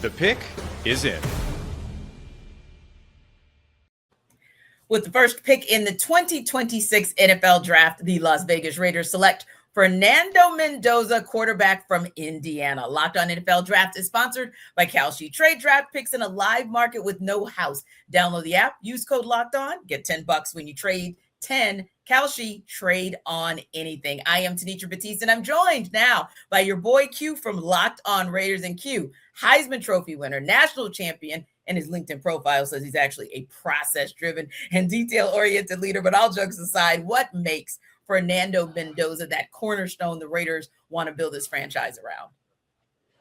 The pick is in. With the first pick in the 2026 NFL Draft, the Las Vegas Raiders select Fernando Mendoza, quarterback from Indiana. Locked On NFL Draft is sponsored by Kalshi. Trade draft picks in a live market with no house. Download the app, use code Locked On, get $10 when you trade 10. Kalshi, trade on anything. I am Tanisha Batiste, and I'm joined now by your boy Q from Locked On Raiders. And Q, Heisman Trophy winner, national champion, and his LinkedIn profile says he's actually a process-driven and detail-oriented leader. But all jokes aside, what makes Fernando Mendoza that cornerstone the Raiders want to build this franchise around?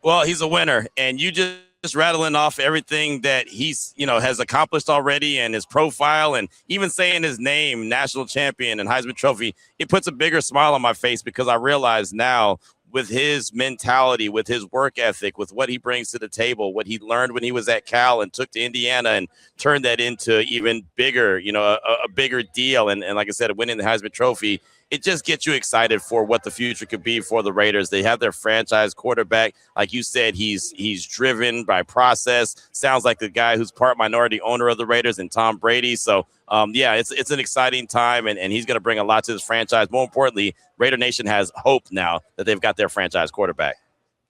Well, he's a winner, and you just rattling off everything that he's, has accomplished already, and his profile, and even saying his name, national champion and Heisman Trophy, it puts a bigger smile on my face because I realize now, with his mentality, with his work ethic, with what he brings to the table, what he learned when he was at Cal and took to Indiana and turned that into even bigger, a bigger deal. And like I said, winning the Heisman Trophy, it just gets you excited for what the future could be for the Raiders. They have their franchise quarterback. Like you said, he's driven by process. Sounds like the guy who's part minority owner of the Raiders and Tom Brady. So, it's an exciting time, and he's going to bring a lot to this franchise. More importantly, Raider Nation has hope now that they've got their franchise quarterback.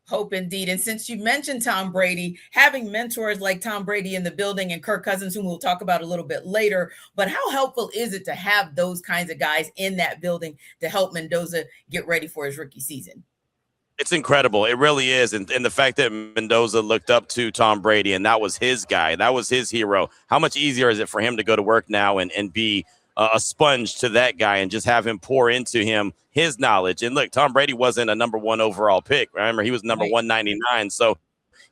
Hope indeed. And since you mentioned Tom Brady, having mentors like Tom Brady in the building and Kirk Cousins, whom we'll talk about a little bit later, but how helpful is it to have those kinds of guys in that building to help Mendoza get ready for his rookie season? It's incredible. It really is. And the fact that Mendoza looked up to Tom Brady and that was his guy, that was his hero. How much easier is it for him to go to work now and be a sponge to that guy and just have him pour into him his knowledge? And look, Tom Brady wasn't a number one overall pick. Remember, he was number 199. So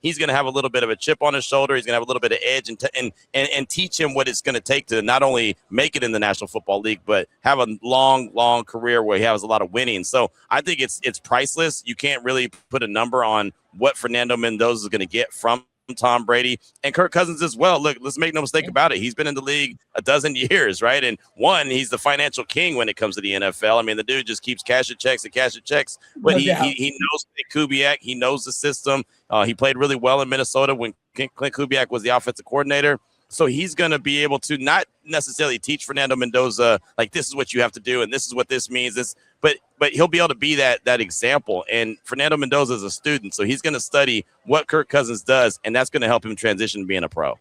he's going to have a little bit of a chip on his shoulder. He's going to have a little bit of edge and teach him what it's going to take to not only make it in the National Football League, but have a long career where he has a lot of winning. So I think it's priceless. You can't really put a number on what Fernando Mendoza is going to get from Tom Brady and Kirk Cousins as well. Look, let's make no mistake about it. He's been in the league a dozen years, right? And he's the financial king when it comes to the NFL. I mean, the dude just keeps cashing checks, but he knows Kubiak. He knows the system. He played really well in Minnesota when Clint Kubiak was the offensive coordinator. So he's going to be able to not necessarily teach Fernando Mendoza, like, this is what you have to do and this is what this means. But he'll be able to be that example. And Fernando Mendoza is a student, so he's going to study what Kirk Cousins does, and that's going to help him transition to being a pro.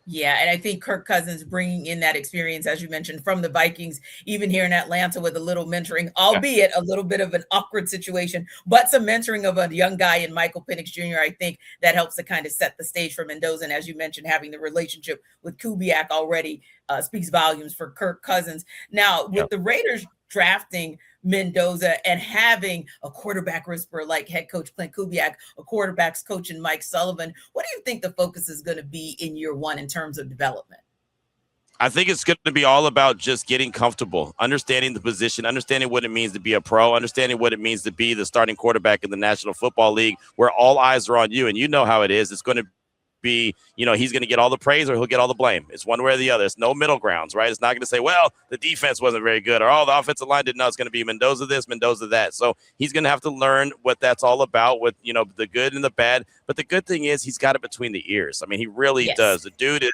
Yeah, and I think Kirk Cousins bringing in that experience, as you mentioned, from the Vikings, even here in Atlanta with a little mentoring, albeit a little bit of an awkward situation, but some mentoring of a young guy in Michael Penix Jr., I think that helps to kind of set the stage for Mendoza. And as you mentioned, having the relationship with Kubiak already speaks volumes for Kirk Cousins. Now, with the Raiders drafting Mendoza and having a quarterback whisperer like head coach Clint Kubiak, a quarterback's coach in Mike Sullivan, what do you think the focus is going to be in year one in terms of development? I think it's going to be all about just getting comfortable, understanding the position, understanding what it means to be a pro, understanding what it means to be the starting quarterback in the National Football League, where all eyes are on you. And you know how it is. It's going to be, he's going to get all the praise or he'll get all the blame. It's one way or the other. It's no middle grounds, right? It's not going to say, well, the defense wasn't very good, or the offensive line didn't know. It's going to be Mendoza this, Mendoza that. So he's going to have to learn what that's all about, with the good and the bad. But the good thing is he's got it between the ears. I mean, he really does. The dude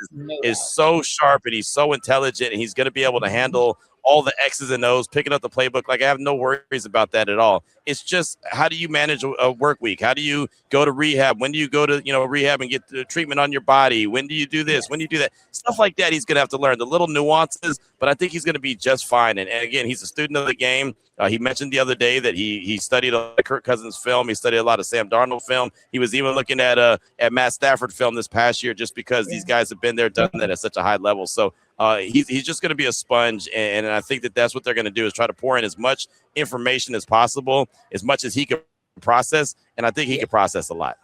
is so sharp and he's so intelligent, and he's going to be able to handle all the X's and O's, picking up the playbook. Like, I have no worries about that at all. It's just, how do you manage a work week? How do you go to rehab? When do you go to, rehab and get the treatment on your body? When do you do this? When do you do that? Stuff like that he's going to have to learn, the little nuances, but I think he's going to be just fine. And again, he's a student of the game. He mentioned the other day that he studied a lot of Kirk Cousins film. He studied a lot of Sam Darnold film. He was even looking at Matt Stafford film this past year, just because these guys have been there, done that at such a high level. So he's just going to be a sponge, and I think that's what they're going to do, is try to pour in as much information as possible, as much as he can process, and I think he can process a lot.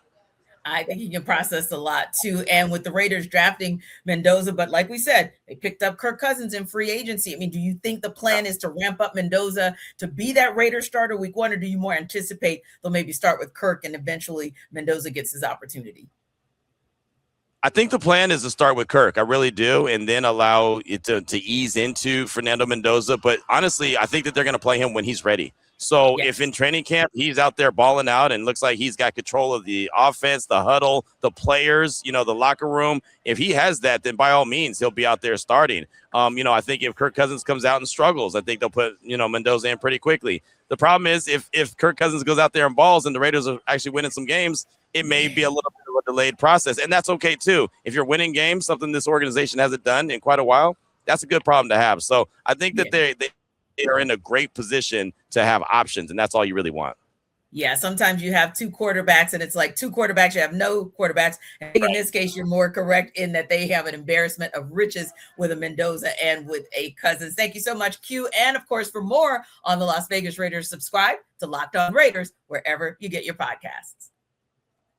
I think he can process a lot too. And with the Raiders drafting Mendoza, but like we said, they picked up Kirk Cousins in free agency. I mean, do you think the plan is to ramp up Mendoza to be that Raiders starter week one, or do you more anticipate they'll maybe start with Kirk and eventually Mendoza gets his opportunity? I think the plan is to start with Kirk. I really do, and then allow it to ease into Fernando Mendoza. But honestly, I think that they're going to play him when he's ready. So Yes. if in training camp he's out there balling out and looks like he's got control of the offense, the huddle, the players, the locker room, if he has that, then by all means he'll be out there starting. I think if Kirk Cousins comes out and struggles, I think they'll put Mendoza in pretty quickly. The problem is if Kirk Cousins goes out there and balls and the Raiders are actually winning some games, it may be a little bit of a delayed process, and that's okay too. If you're winning games, something this organization hasn't done in quite a while, that's a good problem to have. So I think that they are in a great position to have options, and that's all you really want. Yeah, sometimes you have two quarterbacks and it's like two quarterbacks, you have no quarterbacks. I think in this case, you're more correct in that they have an embarrassment of riches with a Mendoza and with a Cousins. Thank you so much, Q. And of course, for more on the Las Vegas Raiders, subscribe to Locked On Raiders wherever you get your podcasts.